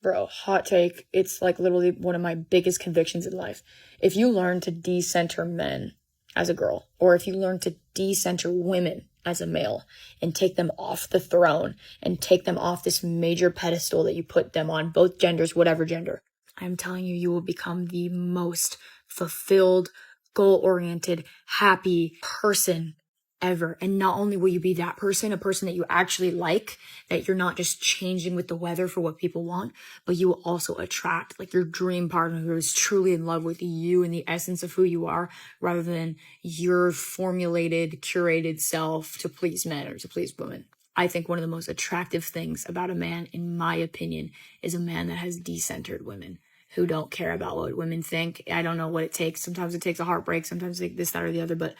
Bro, hot take. It's like literally one of my biggest convictions in life. If you learn to decenter men as a girl, or if you learn to decenter women as a male and take them off the throne and take them off this major pedestal that you put them on, both genders, whatever gender, I'm telling you, you will become the most fulfilled, goal-oriented, happy person ever. And not only will you be that person, a person that you actually like, that you're not just changing with the weather for what people want, but you will also attract like your dream partner who is truly in love with you and the essence of who you are, rather than your formulated, curated self to please men or to please women. I think one of the most attractive things about a man, in my opinion, is a man that has decentered women, who don't care about what women think. I don't know what it takes. Sometimes it takes a heartbreak, sometimes it takes this, that, or the other, but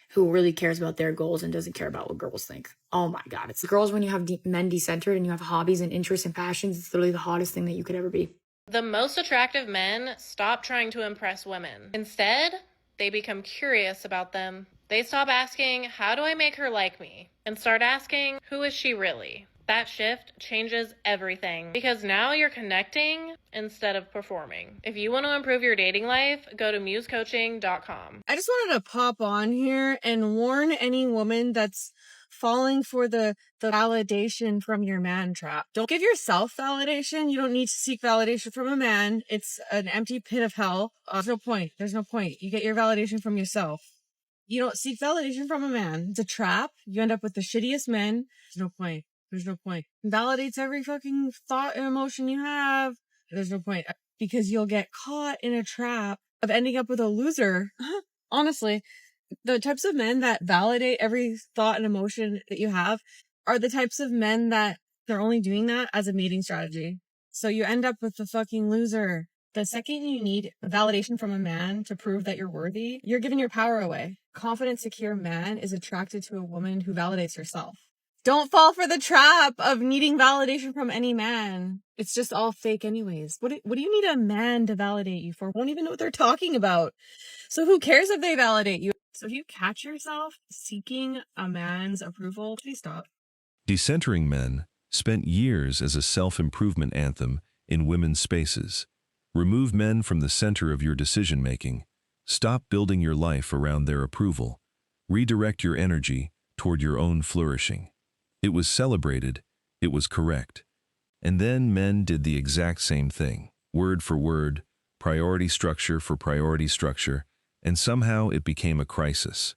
who really cares about their goals and doesn't care about what girls think. Oh my God. It's the girls when you have men decentered and you have hobbies and interests and passions. It's literally the hottest thing that you could ever be. The most attractive men stop trying to impress women. Instead, they become curious about them. They stop asking, how do I make her like me? And start asking, who is she really? That shift changes everything, because now you're connecting instead of performing. If you want to improve your dating life, go to musecoaching.com. I just wanted to pop on here and warn any woman that's falling for the validation from your man trap. Don't give yourself validation. You don't need to seek validation from a man. It's an empty pit of hell. There's no point. There's no point. You get your validation from yourself. You don't seek validation from a man. It's a trap. You end up with the shittiest men. There's no point. There's no point. It validates every fucking thought and emotion you have. There's no point. Because you'll get caught in a trap of ending up with a loser. Honestly, the types of men that validate every thought and emotion that you have are the types of men that they're only doing that as a mating strategy. So you end up with the fucking loser. The second you need validation from a man to prove that you're worthy, you're giving your power away. Confident, secure man is attracted to a woman who validates herself. Don't fall for the trap of needing validation from any man. It's just all fake anyways. What do you need a man to validate you for? Won't even know what they're talking about. So who cares if they validate you? So if you catch yourself seeking a man's approval, please stop. Decentering men spent years as a self-improvement anthem in women's spaces. Remove men from the center of your decision-making. Stop building your life around their approval. Redirect your energy toward your own flourishing. It was celebrated, it was correct. And then men did the exact same thing, word for word, priority structure for priority structure, and somehow it became a crisis.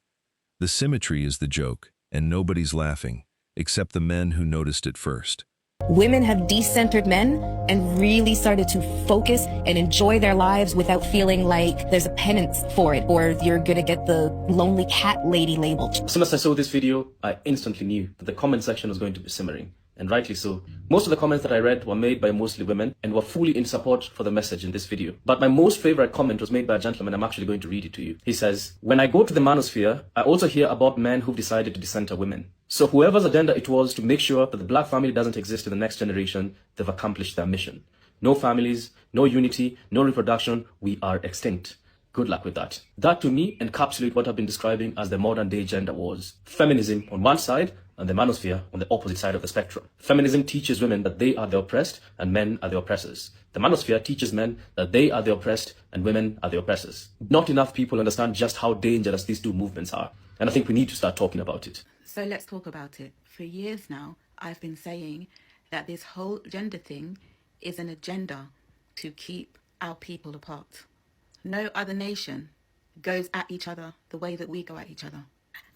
The symmetry is the joke, and nobody's laughing, except the men who noticed it first. Women have decentered men and really started to focus and enjoy their lives without feeling like there's a penance for it, or you're gonna get the lonely cat lady label. As soon as I saw this video, I instantly knew that the comment section was going to be simmering. And rightly so. Most of the comments that I read were made by mostly women and were fully in support for the message in this video. But my most favorite comment was made by a gentleman. I'm actually going to read it to you. He says, when I go to the manosphere, I also hear about men who've decided to decenter women. So whoever's agenda it was to make sure that the black family doesn't exist in the next generation, they've accomplished their mission. No families, no unity, no reproduction, we are extinct. Good luck with that. That to me encapsulates what I've been describing as the modern day gender wars. Feminism on one side and the manosphere on the opposite side of the spectrum. Feminism teaches women that they are the oppressed and men are the oppressors. The manosphere teaches men that they are the oppressed and women are the oppressors. Not enough people understand just how dangerous these two movements are. And I think we need to start talking about it. So let's talk about it. For years now, I've been saying that this whole gender thing is an agenda to keep our people apart. No other nation goes at each other the way that we go at each other.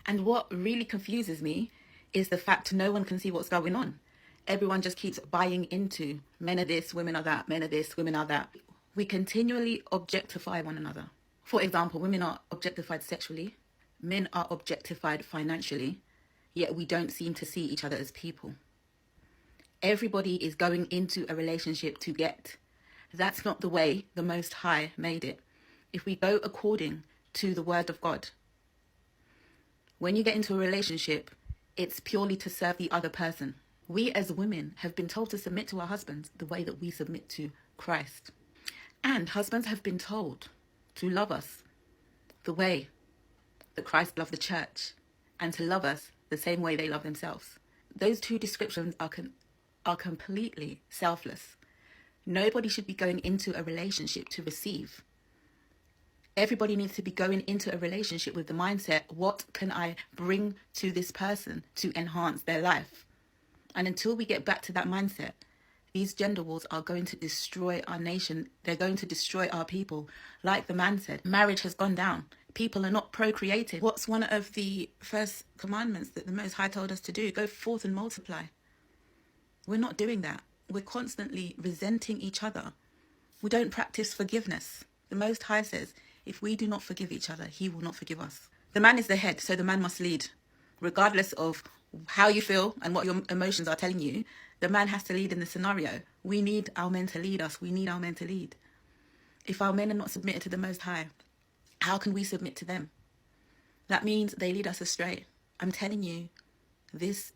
And what really confuses me is the fact no one can see what's going on. Everyone just keeps buying into men are this, women are that, men are this, women are that. We continually objectify one another. For example, women are objectified sexually, men are objectified financially, yet we don't seem to see each other as people. Everybody is going into a relationship to get. That's not the way the Most High made it. If we go according to the word of God, when you get into a relationship, it's purely to serve the other person. We as women have been told to submit to our husbands the way that we submit to Christ. And husbands have been told to love us the way that Christ loved the church and to love us the same way they love themselves. Those two descriptions are completely selfless. Nobody should be going into a relationship to receive. Everybody needs to be going into a relationship with the mindset, what can I bring to this person to enhance their life? And until we get back to that mindset, these gender wars are going to destroy our nation. They're going to destroy our people. Like the man said, marriage has gone down. People are not procreating. What's one of the first commandments that the Most High told us to do? Go forth and multiply. We're not doing that. We're constantly resenting each other. We don't practice forgiveness. The Most High says, if we do not forgive each other, he will not forgive us. The man is the head, so the man must lead. Regardless of how you feel and what your emotions are telling you, the man has to lead in the scenario. We need our men to lead us. We need our men to lead. If our men are not submitted to the Most High, how can we submit to them? That means they lead us astray. I'm telling you, this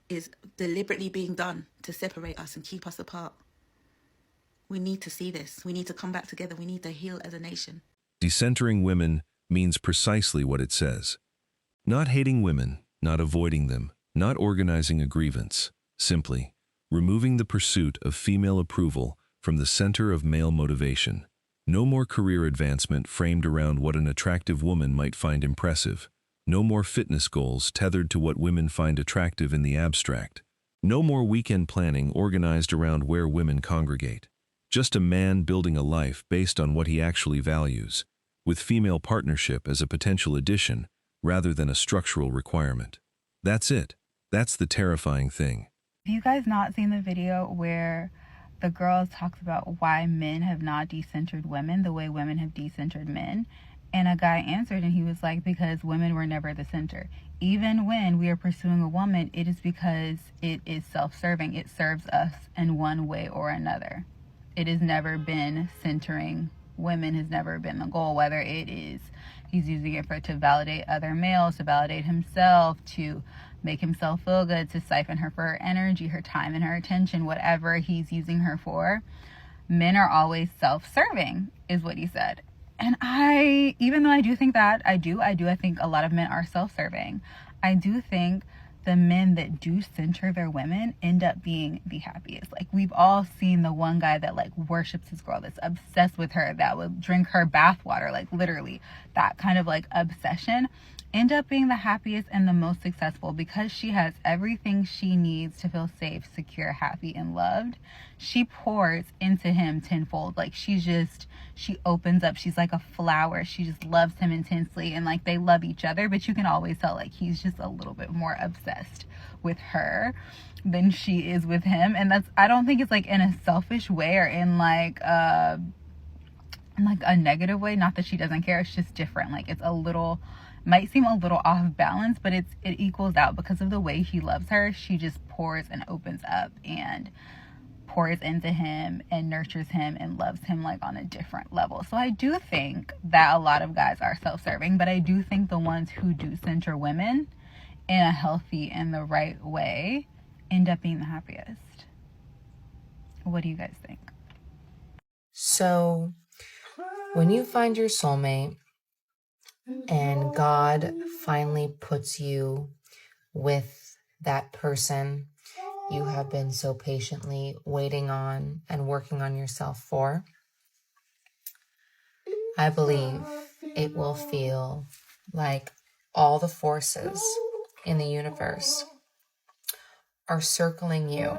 is deliberately being done to separate us and keep us apart. We need to see this. We need to come back together. We need to heal as a nation. Decentering women means precisely what it says. Not hating women, not avoiding them, not organizing a grievance. Simply, removing the pursuit of female approval from the center of male motivation. No more career advancement framed around what an attractive woman might find impressive. No more fitness goals tethered to what women find attractive in the abstract. No more weekend planning organized around where women congregate. Just a man building a life based on what he actually values, with female partnership as a potential addition rather than a structural requirement. That's it. That's the terrifying thing. Have you guys not seen the video where the girl talks about why men have not decentered women the way women have decentered men? And a guy answered and he was like, because women were never the center. Even when we are pursuing a woman, it is because it is self-serving. It serves us in one way or another. It has never been centering women, has never been the goal, whether it is he's using it to validate other males, to validate himself, to make himself feel good, to siphon her for her energy, her time, and her attention, whatever he's using her for. Men are always self-serving, is what he said. And even though I do think that, I think a lot of men are self-serving. I do think the men that do center their women end up being the happiest. Like, we've all seen the one guy that like worships his girl, that's obsessed with her, that would drink her bathwater, like literally that kind of like obsession, end up being the happiest and the most successful because she has everything she needs to feel safe, secure, happy, and loved. She pours into him tenfold. Like, she opens up. She's like a flower. She just loves him intensely, and like they love each other, but you can always tell like he's just a little bit more obsessed with her than she is with him. And I don't think it's like in a selfish way or in like a negative way. Not that she doesn't care. It's just different. Like, it's might seem a little off balance, but it equals out because of the way he loves her. She just pours and opens up and pours into him and nurtures him and loves him like on a different level. So I do think that a lot of guys are self-serving, but I do think the ones who do center women in a healthy and the right way end up being the happiest. What do you guys think? So when you find your soulmate and God finally puts you with that person you have been so patiently waiting on and working on yourself for, I believe it will feel like all the forces in the universe are circling you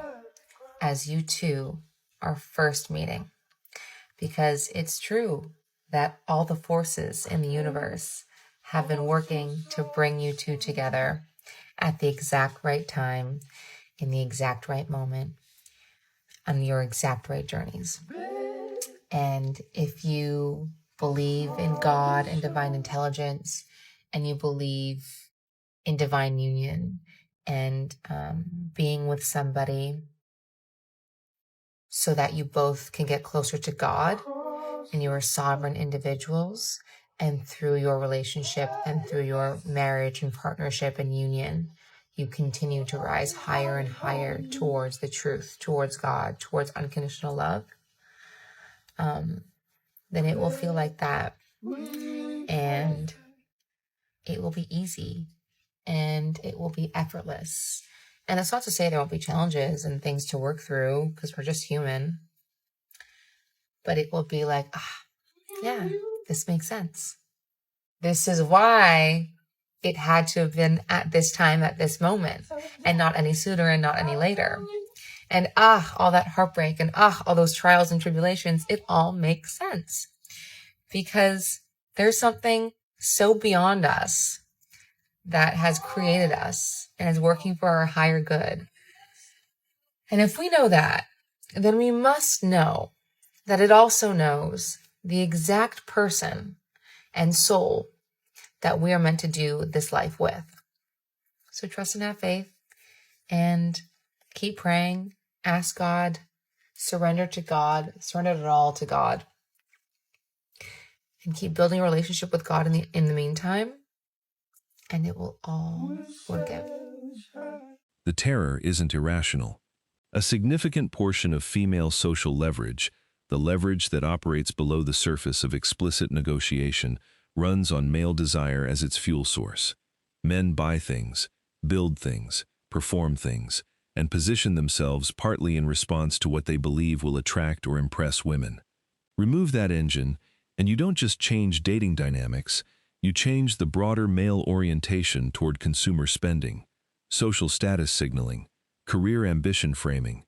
as you two are first meeting. Because it's true that all the forces in the universe have been working to bring you two together at the exact right time, in the exact right moment, on your exact right journeys. And if you believe in God and divine intelligence, and you believe in divine union and being with somebody so that you both can get closer to God and you are sovereign individuals, and through your relationship and through your marriage and partnership and union, you continue to rise higher and higher towards the truth, towards God, towards unconditional love, then it will feel like that. And it will be easy and it will be effortless. And that's not to say there won't be challenges and things to work through, because we're just human. but it will be like, yeah, this makes sense. This is why it had to have been at this time, at this moment, and not any sooner and not any later. And all that heartbreak and all those trials and tribulations, it all makes sense. Because there's something so beyond us that has created us and is working for our higher good. And if we know that, then we must know that it also knows the exact person and soul that we are meant to do this life with. So trust and have faith and keep praying, ask God, surrender to God, surrender it all to God, and keep building a relationship with God in the meantime, and it will all forgive. The terror isn't irrational. A significant portion of female social leverage, the leverage that operates below the surface of explicit negotiation, runs on male desire as its fuel source. Men buy things, build things, perform things, and position themselves partly in response to what they believe will attract or impress women. Remove that engine, and you don't just change dating dynamics, you change the broader male orientation toward consumer spending, social status signaling, career ambition framing.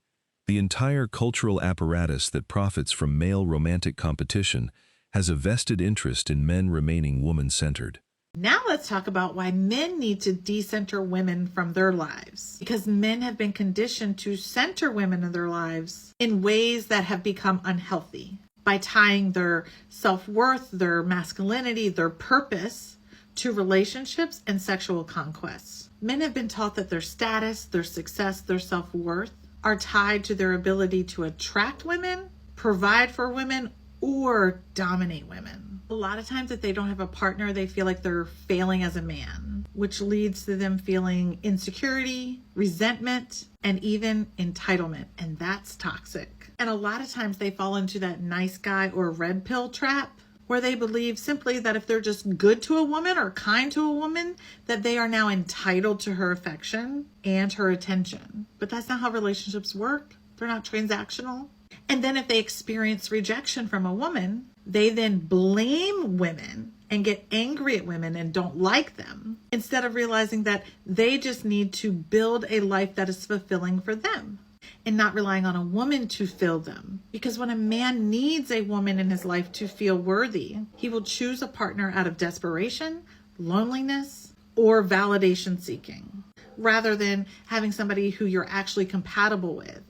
The entire cultural apparatus that profits from male romantic competition has a vested interest in men remaining woman-centered. Now let's talk about why men need to decenter women from their lives. Because men have been conditioned to center women in their lives in ways that have become unhealthy by tying their self-worth, their masculinity, their purpose to relationships and sexual conquests. Men have been taught that their status, their success, their self-worth are tied to their ability to attract women, provide for women, or dominate women. A lot of times if they don't have a partner, they feel like they're failing as a man, which leads to them feeling insecurity, resentment, and even entitlement. And that's toxic. And a lot of times they fall into that nice guy or red pill trap where they believe simply that if they're just good to a woman or kind to a woman, that they are now entitled to her affection and her attention. But that's not how relationships work. They're not transactional. And then if they experience rejection from a woman, they then blame women and get angry at women and don't like them, instead of realizing that they just need to build a life that is fulfilling for them and not relying on a woman to fill them. Because when a man needs a woman in his life to feel worthy, he will choose a partner out of desperation, loneliness, or validation seeking, rather than having somebody who you're actually compatible with,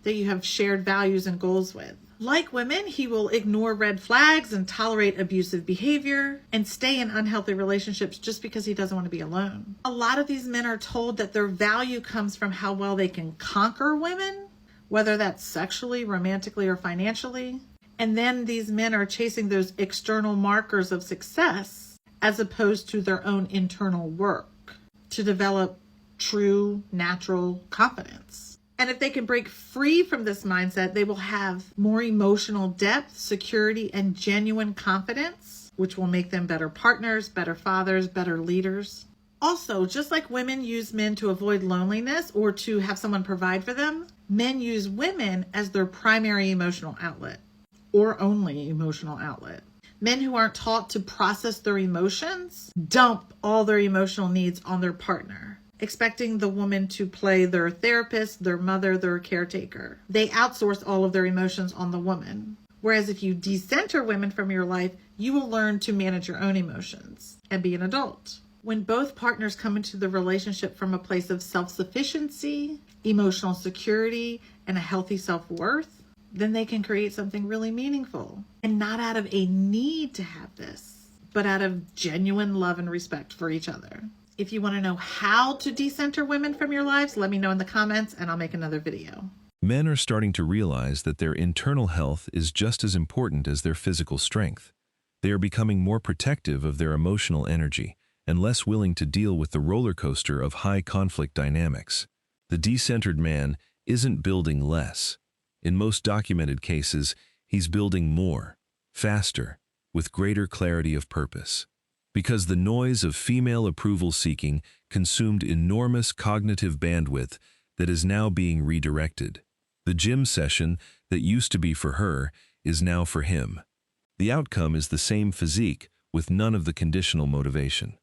that you have shared values and goals with. Like women, he will ignore red flags and tolerate abusive behavior and stay in unhealthy relationships just because he doesn't want to be alone. A lot of these men are told that their value comes from how well they can conquer women, whether that's sexually, romantically, or financially. And then these men are chasing those external markers of success as opposed to their own internal work to develop true, natural confidence. And if they can break free from this mindset, they will have more emotional depth, security, and genuine confidence, which will make them better partners, better fathers, better leaders. Also, just like women use men to avoid loneliness or to have someone provide for them, men use women as their primary emotional outlet or only emotional outlet. Men who aren't taught to process their emotions dump all their emotional needs on their partner, expecting the woman to play their therapist, their mother, their caretaker. They outsource all of their emotions on the woman. Whereas if you decenter women from your life, you will learn to manage your own emotions and be an adult. When both partners come into the relationship from a place of self-sufficiency, emotional security, and a healthy self-worth, then they can create something really meaningful. And not out of a need to have this, but out of genuine love and respect for each other. If you want to know how to decenter women from your lives, let me know in the comments and I'll make another video. Men are starting to realize that their internal health is just as important as their physical strength. They are becoming more protective of their emotional energy and less willing to deal with the roller coaster of high conflict dynamics. The decentered man isn't building less. In most documented cases, he's building more, faster, with greater clarity of purpose. Because the noise of female approval seeking consumed enormous cognitive bandwidth that is now being redirected. The gym session that used to be for her is now for him. The outcome is the same physique with none of the conditional motivation.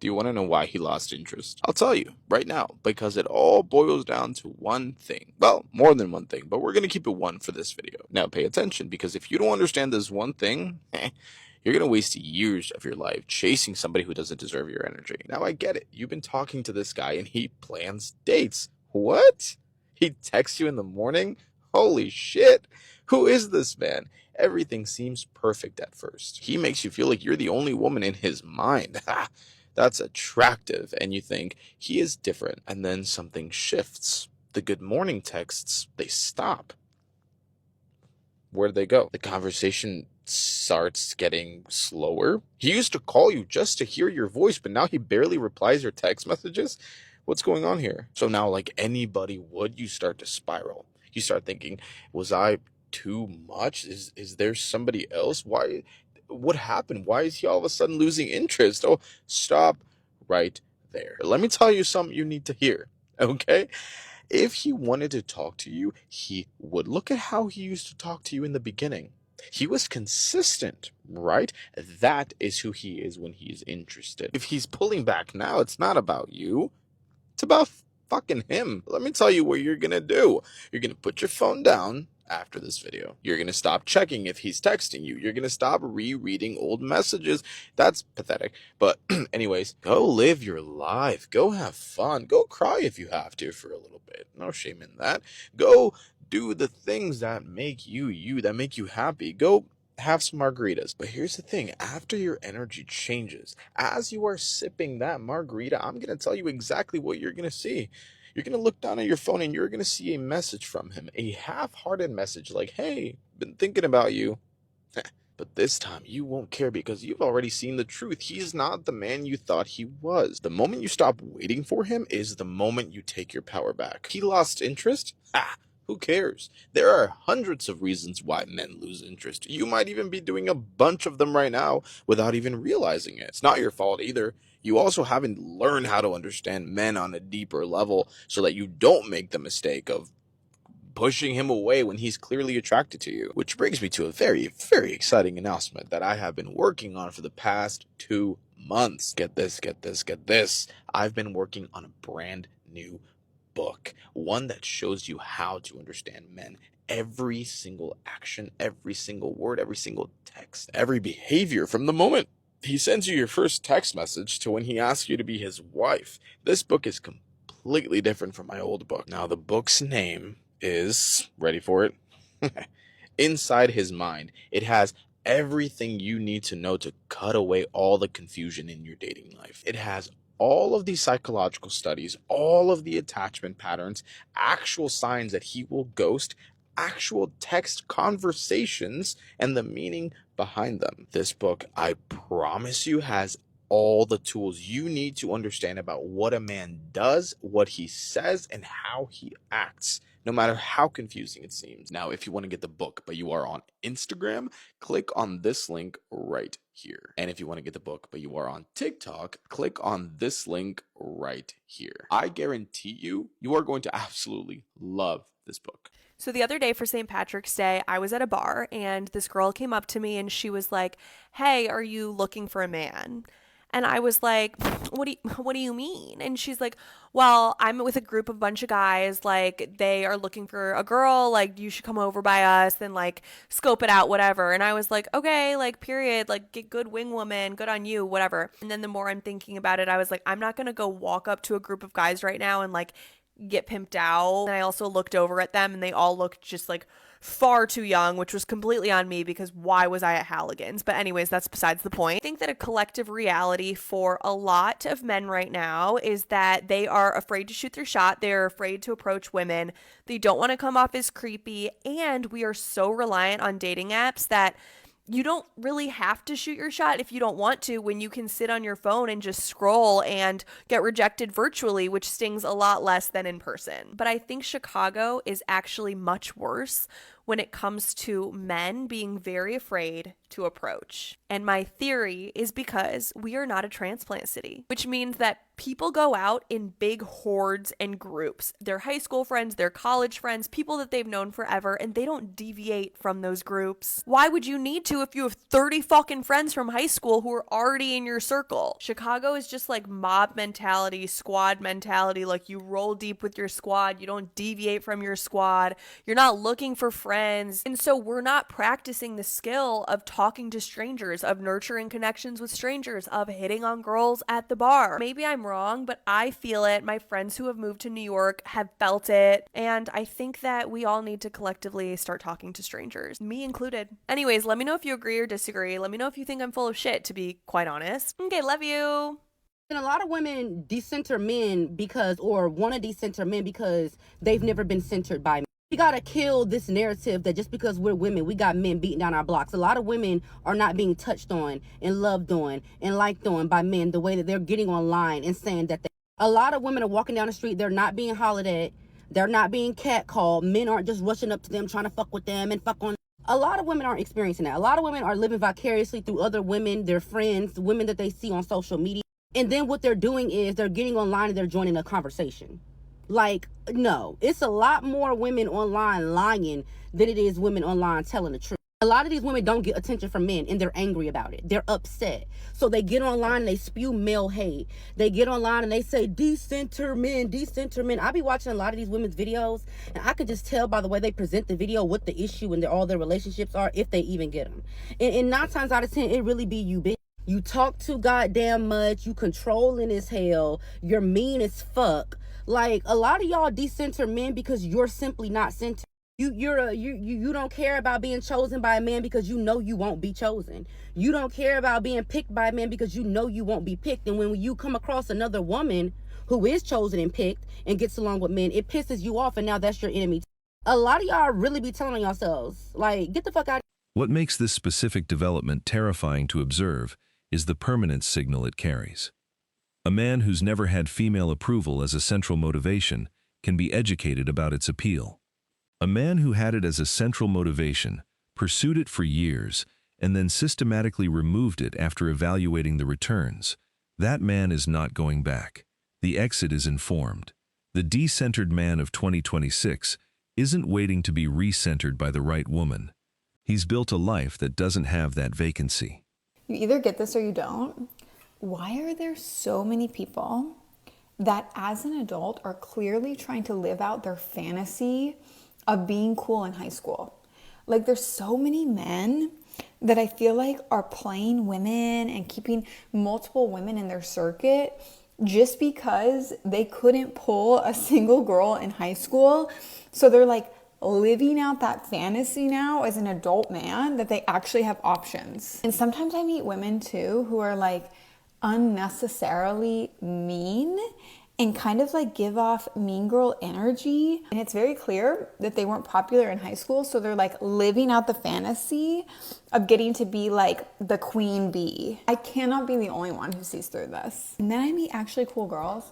Do you want to know why he lost interest? I'll tell you right now, because it all boils down to one thing. Well, more than one thing, but we're going to keep it one for this video. Now pay attention, because if you don't understand this one thing, you're going to waste years of your life chasing somebody who doesn't deserve your energy. Now I get it. You've been talking to this guy and he plans dates. What? He texts you in the morning? Holy shit. Who is this man? Everything seems perfect at first. He makes you feel like you're the only woman in his mind. That's attractive, and you think he is different, and then something shifts. The good morning texts, they stop. Where do they go? The conversation starts getting slower. He used to call you just to hear your voice, but now he barely replies your text messages. What's going on here? So now, like anybody would, you start to spiral. You start thinking, was I too much? Is there somebody else? Why? What happened? Why is he all of a sudden losing interest? Oh, stop right there. Let me tell you something you need to hear, okay? If he wanted to talk to you, he would. Look at how he used to talk to you in the beginning. He was consistent, right? That is who he is when he's interested. If he's pulling back now, it's not about you. It's about fucking him. Let me tell you what you're gonna do. You're gonna put your phone down after this video. You're gonna stop checking if he's texting you. You're gonna stop rereading old messages. That's pathetic. But anyways, go live your life. Go have fun. Go cry if you have to for a little bit. No shame in that. Go do the things that make you you, that make you happy. Go have some margaritas. But here's the thing, after your energy changes, as you are sipping that margarita, I'm going to tell you exactly what you're going to see. You're going to look down at your phone and you're going to see a message from him, a half-hearted message like, hey, been thinking about you. But this time you won't care because you've already seen the truth. He's not the man you thought he was. The moment you stop waiting for him is the moment you take your power back. He lost interest? Who cares? There are hundreds of reasons why men lose interest. You might even be doing a bunch of them right now without even realizing it. It's not your fault either. You also haven't learned how to understand men on a deeper level so that you don't make the mistake of pushing him away when he's clearly attracted to you. Which brings me to a very, very exciting announcement that I have been working on for the past 2 months. Get this, get this, get this. I've been working on a brand new book, one that shows you how to understand men. Every single action, every single word, every single text, every behavior from the moment he sends you your first text message to when he asks you to be his wife. This book is completely different from my old book. Now, the book's name is, ready for it? Inside His Mind. It has everything you need to know to cut away all the confusion in your dating life. It has all of these psychological studies, all of the attachment patterns, actual signs that he will ghost, actual text conversations, and the meaning behind them. This book, I promise you, has all the tools you need to understand about what a man does, what he says, and how he acts, no matter how confusing it seems. Now, if you want to get the book, but you are on Instagram, click on this link right here. And if you want to get the book, but you are on TikTok, click on this link right here. I guarantee you, you are going to absolutely love this book. So the other day for St. Patrick's Day, I was at a bar and this girl came up to me and she was like, hey, are you looking for a man? And I was like, what do you mean? And she's like, well, I'm with a group of a bunch of guys, like they are looking for a girl, like you should come over by us and like scope it out, whatever. And I was like, okay, like period, like get good wing woman, good on you, whatever. And then the more I'm thinking about it, I was like, I'm not going to go walk up to a group of guys right now and like get pimped out. And I also looked over at them and they all looked just like far too young, which was completely on me because why was I at Halligan's? But anyways, that's besides the point. I think that a collective reality for a lot of men right now is that they are afraid to shoot their shot. They're afraid to approach women. They don't want to come off as creepy. And we are so reliant on dating apps that you don't really have to shoot your shot if you don't want to, when you can sit on your phone and just scroll and get rejected virtually, which stings a lot less than in person. But I think Chicago is actually much worse when it comes to men being very afraid to approach. And my theory is because we are not a transplant city, which means that People go out in big hordes and groups. Their high school friends, their college friends, people that they've known forever, and they don't deviate from those groups. Why would you need to if you have 30 fucking friends from high school who are already in your circle? Chicago is just like mob mentality, squad mentality. Like you roll deep with your squad. You don't deviate from your squad. You're not looking for friends. And so we're not practicing the skill of talking to strangers, of nurturing connections with strangers, of hitting on girls at the bar. Maybe I'm wrong, but I feel it. My friends who have moved to New York have felt it. And I think that we all need to collectively start talking to strangers, me included. Anyways, let me know if you agree or disagree. Let me know if you think I'm full of shit, to be quite honest. Okay, love you. And a lot of women decenter men or want to decenter men because they've never been centered by men. We got to kill this narrative that just because we're women, we got men beating down our blocks. A lot of women are not being touched on and loved on and liked on by men the way that they're getting online and saying that a lot of women are walking down the street. They're not being hollered at. They're not being catcalled. Men aren't just rushing up to them trying to fuck with them and fuck on. A lot of women aren't experiencing that. A lot of women are living vicariously through other women, their friends, women that they see on social media. And then what they're doing is they're getting online and they're joining a conversation. Like, no, it's a lot more women online lying than it is women online telling the truth. A lot of these women don't get attention from men and they're angry about it. They're upset. So they get online and they spew male hate. They get online and they say, decenter men, decenter men. I be watching a lot of these women's videos and I can just tell by the way they present the video what the issue and all their relationships are, if they even get them. And 9 times out of 10, it really be you, bitch. You talk too goddamn much. You controlling as hell. You're mean as fuck. Like, a lot of y'all decenter men because you're simply not centered. You don't care about being chosen by a man because you know you won't be chosen. You don't care about being picked by a man because you know you won't be picked. And when you come across another woman who is chosen and picked and gets along with men, it pisses you off and now that's your enemy. A lot of y'all really be telling yourselves, like, get the fuck out. What makes this specific development terrifying to observe is the permanence signal it carries. A man who's never had female approval as a central motivation can be educated about its appeal. A man who had it as a central motivation, pursued it for years, and then systematically removed it after evaluating the returns, that man is not going back. The exit is informed. The decentered man of 2026 isn't waiting to be recentered by the right woman. He's built a life that doesn't have that vacancy. You either get this or you don't. Why are there so many people that as an adult are clearly trying to live out their fantasy of being cool in high school? Like, there's so many men that I feel like are playing women and keeping multiple women in their circuit just because they couldn't pull a single girl in high school. So they're like living out that fantasy now as an adult man that they actually have options. And sometimes I meet women too who are like unnecessarily mean and kind of like give off mean girl energy. And it's very clear that they weren't popular in high school. So they're like living out the fantasy of getting to be like the queen bee. I cannot be the only one who sees through this. And then I meet actually cool girls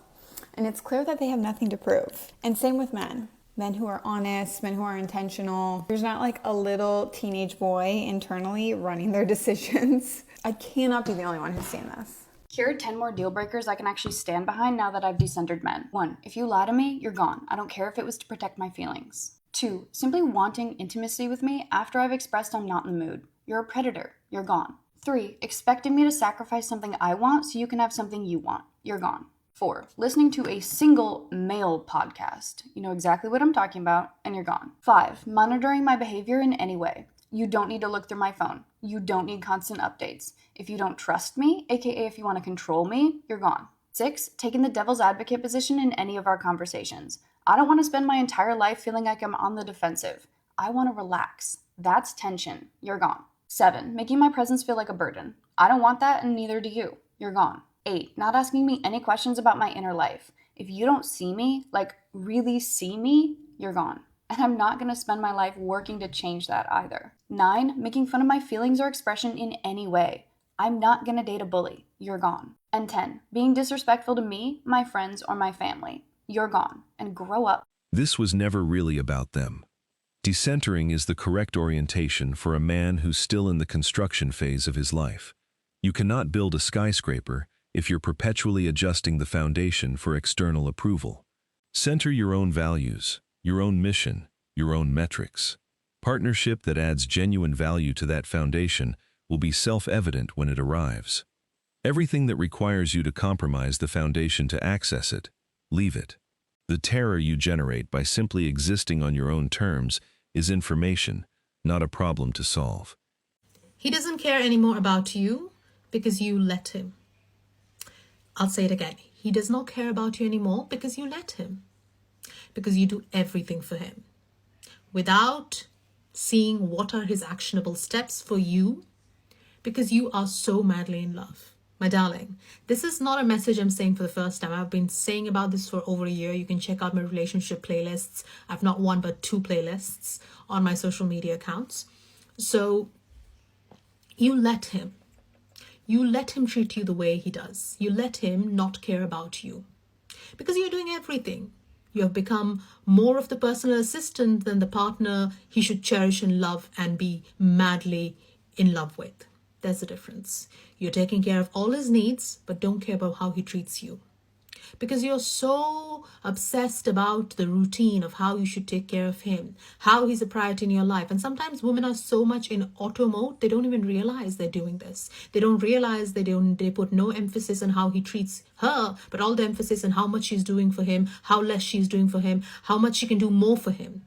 and it's clear that they have nothing to prove. And same with men. Men who are honest, men who are intentional. There's not like a little teenage boy internally running their decisions. I cannot be the only one who's seen this. Here are 10 more deal breakers I can actually stand behind now that I've decentered men. 1. If you lie to me, you're gone. I don't care if it was to protect my feelings. 2. Simply wanting intimacy with me after I've expressed I'm not in the mood. You're a predator. You're gone. 3. Expecting me to sacrifice something I want so you can have something you want. You're gone. 4. Listening to a single male podcast. You know exactly what I'm talking about, and you're gone. 5. Monitoring my behavior in any way. You don't need to look through my phone. You don't need constant updates. If you don't trust me, aka if you want to control me, you're gone. 6. Taking the devil's advocate position in any of our conversations. I don't want to spend my entire life feeling like I'm on the defensive. I want to relax. That's tension. You're gone. 7. Making my presence feel like a burden. I don't want that, and neither do you. You're gone. 8. Not asking me any questions about my inner life. If you don't see me, like really see me, you're gone. And I'm not going to spend my life working to change that either. 9. Making fun of my feelings or expression in any way. I'm not going to date a bully. You're gone. And 10. Being disrespectful to me, my friends, or my family. You're gone. And grow up. This was never really about them. Decentering is the correct orientation for a man who's still in the construction phase of his life. You cannot build a skyscraper if you're perpetually adjusting the foundation for external approval. Center your own values, your own mission, your own metrics. Partnership that adds genuine value to that foundation will be self-evident when it arrives. Everything that requires you to compromise the foundation to access it, leave it. The terror you generate by simply existing on your own terms is information, not a problem to solve. He doesn't care anymore about you because you let him. I'll say it again. He does not care about you anymore because you let him. Because you do everything for him. Without seeing what are his actionable steps for you, because you are so madly in love. My darling, this is not a message I'm saying for the first time. I've been saying about this for over a year. You can check out my relationship playlists. I've not one but 2 playlists on my social media accounts. So you let him. You let him treat you the way he does. You let him not care about you. Because you're doing everything. You have become more of the personal assistant than the partner he should cherish and love and be madly in love with. There's a difference. You're taking care of all his needs, but don't care about how he treats you. Because you're so obsessed about the routine of how you should take care of him, how he's a priority in your life. And sometimes women are so much in auto mode, they don't even realize they're doing this. They don't realize they put no emphasis on how he treats her, but all the emphasis on how much she's doing for him, how less she's doing for him, how much she can do more for him.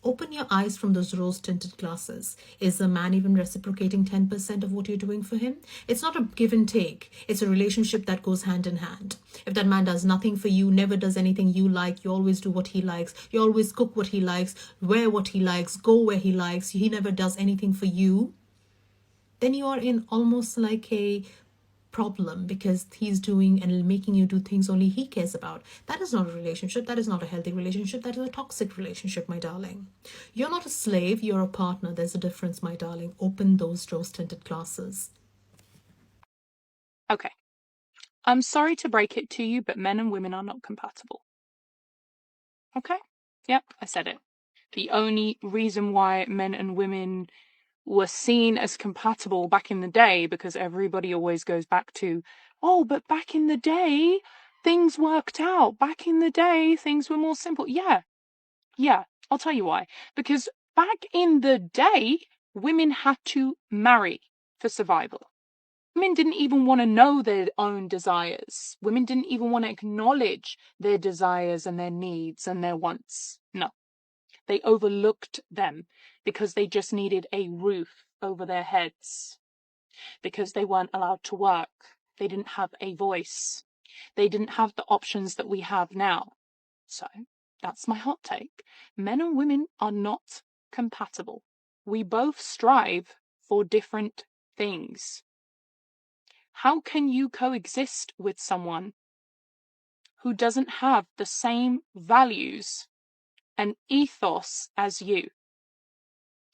Open your eyes from those rose-tinted glasses. Is the man even reciprocating 10% of what you're doing for him? It's not a give and take. It's a relationship that goes hand in hand. If that man does nothing for you, never does anything you like, you always do what he likes, you always cook what he likes, wear what he likes, go where he likes, he never does anything for you, then you are in almost like a problem because he's doing and making you do things only he cares about. That is not a relationship. That is not a healthy relationship. That is a toxic relationship, my darling. You're not a slave. You're a partner. There's a difference, my darling. Open those rose-tinted glasses. Okay. I'm sorry to break it to you, but men and women are not compatible. Okay? Yep, I said it. The only reason why men and women were seen as compatible back in the day, because everybody always goes back to, oh, but back in the day, things worked out. Back in the day, things were more simple. Yeah, I'll tell you why. Because back in the day, women had to marry for survival. Women didn't even want to know their own desires. Women didn't even want to acknowledge their desires and their needs and their wants. No. They overlooked them because they just needed a roof over their heads, because they weren't allowed to work. They didn't have a voice. They didn't have the options that we have now. So that's my hot take. Men and women are not compatible. We both strive for different things. How can you coexist with someone who doesn't have the same values and ethos as you?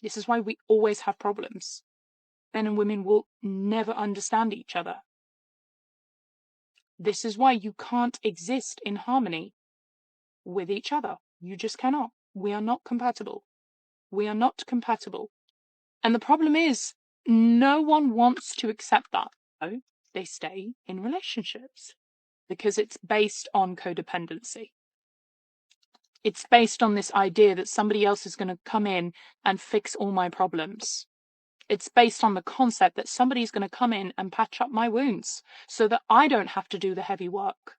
This is why we always have problems. Men and women will never understand each other. This is why you can't exist in harmony with each other. You just cannot. We are not compatible. We are not compatible. And the problem is, no one wants to accept that. So they stay in relationships because it's based on codependency. It's based on this idea that somebody else is going to come in and fix all my problems. It's based on the concept that somebody's going to come in and patch up my wounds so that I don't have to do the heavy work,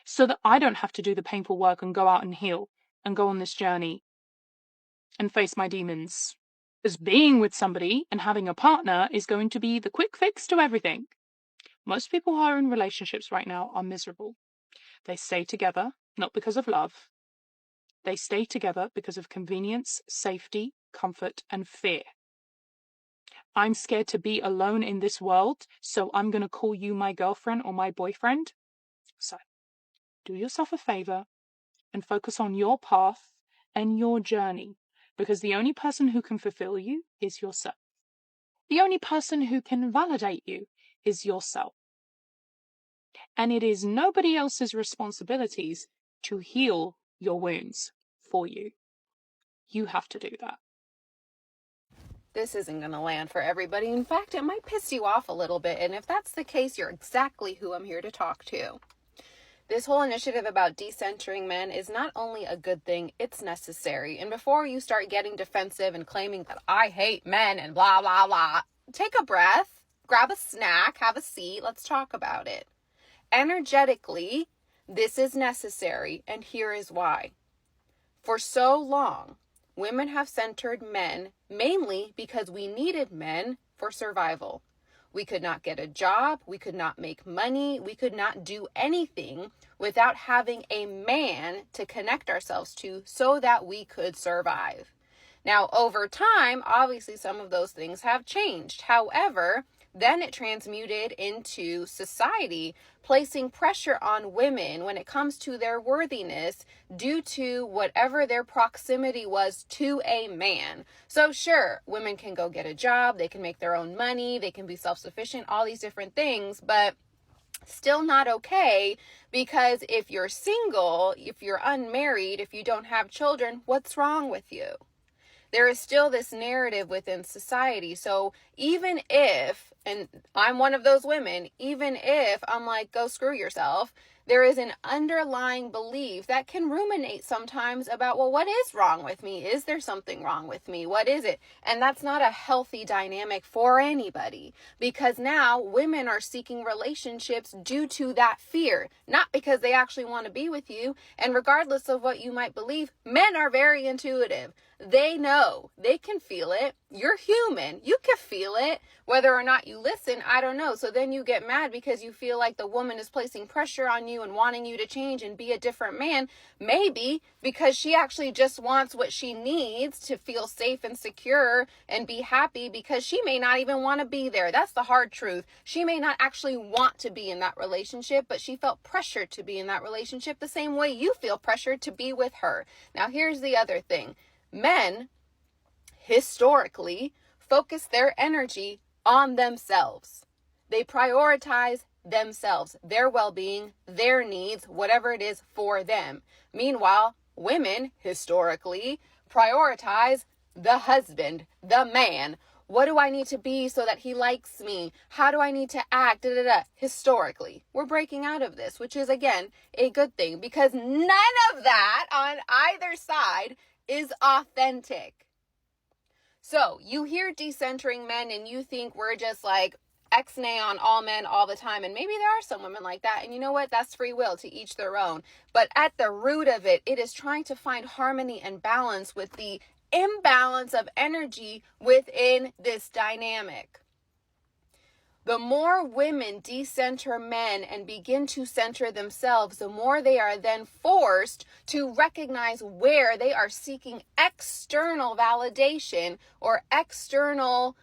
so that I don't have to do the painful work and go out and heal and go on this journey and face my demons. Because being with somebody and having a partner is going to be the quick fix to everything. Most people who are in relationships right now are miserable. They stay together, not because of love. They stay together because of convenience, safety, comfort, and fear. I'm scared to be alone in this world, so I'm going to call you my girlfriend or my boyfriend. So, do yourself a favor and focus on your path and your journey, because the only person who can fulfill you is yourself. The only person who can validate you is yourself. And it is nobody else's responsibilities to heal your wounds for you. You have to do that. this isn't going to land for everybody. In fact, it might piss you off a little bit. And if that's the case, you're exactly who I'm here to talk to. This whole initiative about decentering men is not only a good thing, it's necessary. And before you start getting defensive and claiming that I hate men and blah, blah, blah, take a breath, grab a snack, have a seat, let's talk about it. Energetically, this is necessary, and here is why. For so long, women have centered men mainly because we needed men for survival. We could not get a job, we could not make money, we could not do anything without having a man to connect ourselves to so that we could survive. Now, over time, obviously some of those things have changed. However, then it transmuted into society, placing pressure on women when it comes to their worthiness due to whatever their proximity was to a man. So sure, women can go get a job, they can make their own money, they can be self-sufficient, all these different things, but still not okay, because if you're single, if you're unmarried, if you don't have children, what's wrong with you? There is still this narrative within society. So even if, and I'm one of those women, even if I'm like, go screw yourself, there is an underlying belief that can ruminate sometimes about, well, what is wrong with me? Is there something wrong with me? What is it? And that's not a healthy dynamic for anybody, because now women are seeking relationships due to that fear, not because they actually want to be with you. And regardless of what you might believe, men are very intuitive. They know, they can feel it. You're human. You can feel it. Whether or not you listen, I don't know. So then you get mad because you feel like the woman is placing pressure on you and wanting you to change and be a different man. Maybe because she actually just wants what she needs to feel safe and secure and be happy, because she may not even want to be there. That's the hard truth. She may not actually want to be in that relationship, but she felt pressured to be in that relationship the same way you feel pressured to be with her. Now, here's the other thing. Men, historically, focus their energy on themselves. They prioritize themselves, their well-being, their needs, whatever it is for them. Meanwhile, women, historically, prioritize the husband, the man. What do I need to be so that he likes me? How do I need to act? Da, da, da. Historically, we're breaking out of this, which is, again, a good thing, because none of that on either side is authentic. So you hear decentering men and you think we're just like X-nay on all men all the time. And maybe there are some women like that. And you know what? That's free will, to each their own. But at the root of it, it is trying to find harmony and balance with the imbalance of energy within this dynamic. The more women decenter men and begin to center themselves, the more they are then forced to recognize where they are seeking external validation or external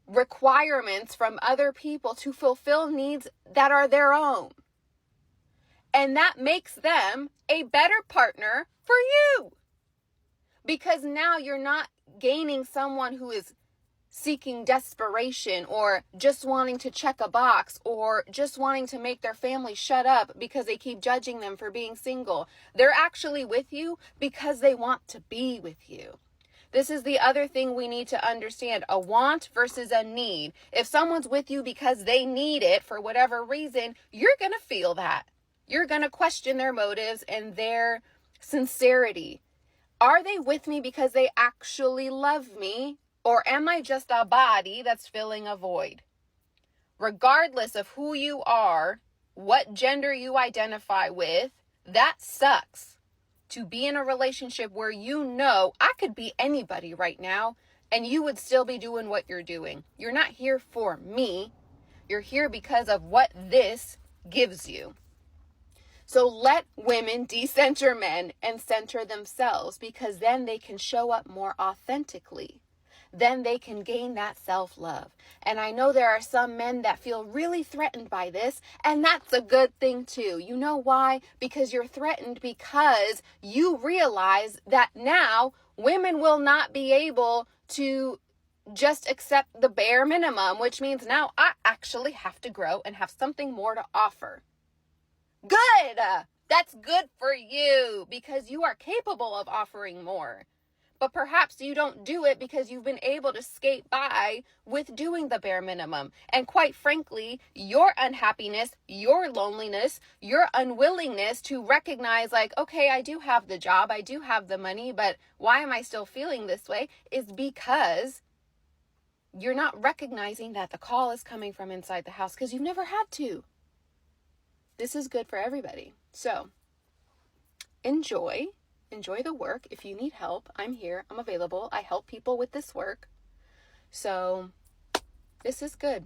requirements from other people to fulfill needs that are their own. And that makes them a better partner for you, because now you're not gaining someone who is seeking desperation or just wanting to check a box or just wanting to make their family shut up because they keep judging them for being single. They're actually with you because they want to be with you. This is the other thing we need to understand, a want versus a need. If someone's with you because they need it for whatever reason, you're going to feel that. You're going to question their motives and their sincerity. Are they with me because they actually love me? Or am I just a body that's filling a void? Regardless of who you are, what gender you identify with, that sucks. To be in a relationship where you know I could be anybody right now and you would still be doing what you're doing. You're not here for me. You're here because of what this gives you. So let women decenter men and center themselves, because then they can show up more authentically. Then they can gain that self-love. And I know there are some men that feel really threatened by this, and that's a good thing too. You know why? Because you're threatened because you realize that now women will not be able to just accept the bare minimum, which means now I actually have to grow and have something more to offer. Good! That's good for you, because you are capable of offering more. But perhaps you don't do it because you've been able to skate by with doing the bare minimum. And quite frankly, your unhappiness, your loneliness, your unwillingness to recognize like, okay, I do have the job, I do have the money, but why am I still feeling this way? Is because you're not recognizing that the call is coming from inside the house because you've never had to. This is good for everybody. So enjoy the work. If you need help, I'm here, I'm available. I help people with this work. So this is good.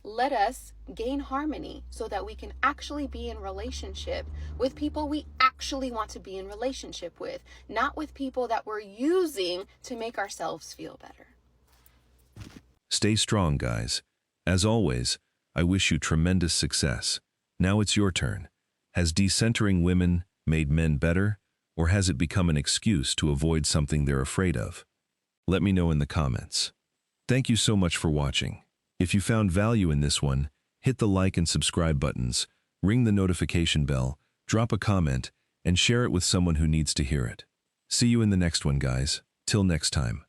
Let us gain harmony so that we can actually be in relationship with people we actually want to be in relationship with, not with people that we're using to make ourselves feel better. Stay strong, guys. As always, I wish you tremendous success. Now it's your turn. Has decentering women made men better, or has it become an excuse to avoid something they're afraid of? Let me know in the comments. Thank you so much for watching. If you found value in this one, hit the like and subscribe buttons, ring the notification bell, drop a comment, and share it with someone who needs to hear it. See you in the next one, guys. Till next time.